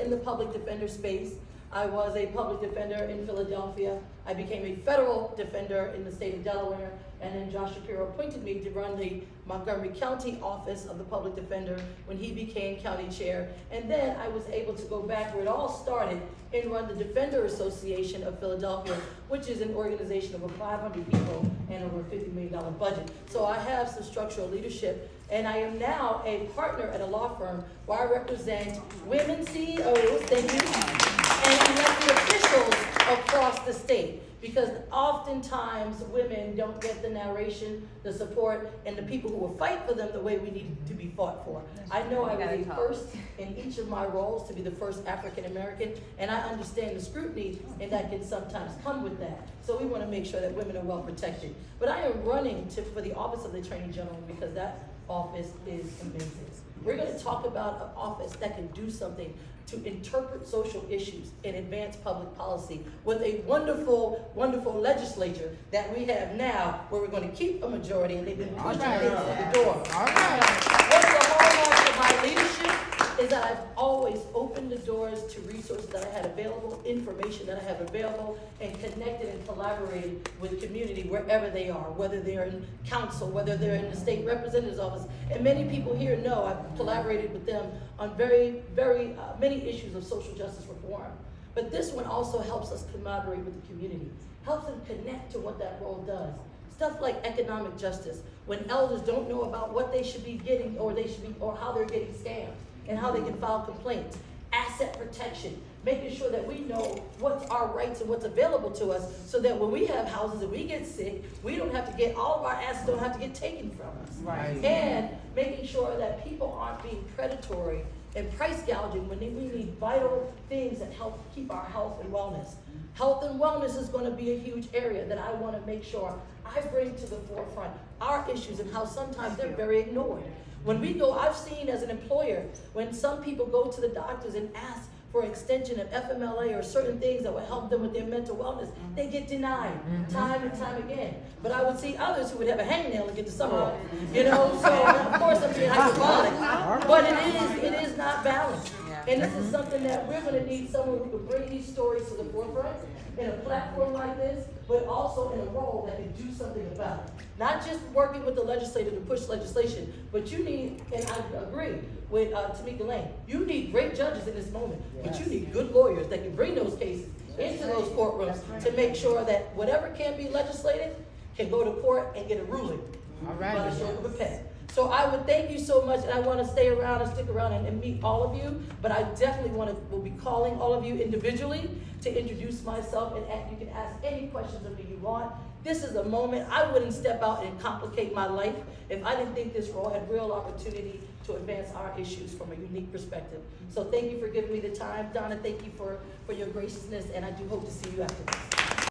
in the public defender space. I was a public defender in Philadelphia. I became a federal defender in the state of Delaware, and then Josh Shapiro appointed me to run the Montgomery County office of the public defender when he became county chair. And then I was able to go back where it all started and run the Defender Association of Philadelphia, which is an organization of over 500 people and over a $50 million budget. So I have some structural leadership, and I am now a partner at a law firm where I represent women CEOs, thank you, and elected officials across the state. Because oftentimes women don't get the narration, the support, and the people who will fight for them the way we need to be fought for. I know I was the first in each of my roles to be the first African American, and I understand the scrutiny, and that can sometimes come with that. So we want to make sure that women are well protected. But I am running for the office of the Attorney General because that office is amazing. We're going to talk about an office that can do something to interpret social issues and advance public policy with a wonderful, wonderful legislature that we have now, where we're going to keep a majority, and they've been pushing things to the door. What's the hallmark of my leadership is that I've always opened the doors to resources that I had available, information that I have available, and connected and collaborated with community wherever they are, whether they're in council, whether they're in the state representative's office. And many people here know I've collaborated with them on very many issues of social justice reform. But this one also helps us collaborate with the community, helps them connect to what that role does. Stuff like economic justice, when elders don't know about what they should be getting or how they're getting scammed and how they can file complaints. Asset protection, making sure that we know what's our rights and what's available to us, so that when we have houses and we get sick, we don't have to get, all of our assets don't have to get taken from us. Right. And making sure that people aren't being predatory and price gouging when we need vital things that help keep our health and wellness. Health and wellness is going to be a huge area that I want to make sure I bring to the forefront our issues and how sometimes they're very ignored. When we go, I've seen as an employer, when some people go to the doctors and ask for extension of FMLA or certain things that would help them with their mental wellness, they get denied time and time again. But I would see others who would have a hangnail and get the summer off. You know, so of course I'm being hyperbolic, but it is not balanced. And this is something that we're going to need someone who can bring these stories to the forefront in a platform like this, but also in a role that can do something about it. Not just working with the legislature to push legislation, but you need, and I agree with Tamika Lane, you need great judges in this moment, but you need good lawyers that can bring those cases into those courtrooms to make sure that whatever can be legislated can go to court and get a ruling. All right. By the stroke of a pen. So I would thank you so much, and I want to stay around and stick around and meet all of you, but I definitely will be calling all of you individually to introduce myself, and you can ask any questions of me you want. This is a moment. I wouldn't step out and complicate my life if I didn't think this role had real opportunity to advance our issues from a unique perspective. So thank you for giving me the time. Donna, thank you for your graciousness, and I do hope to see you after this.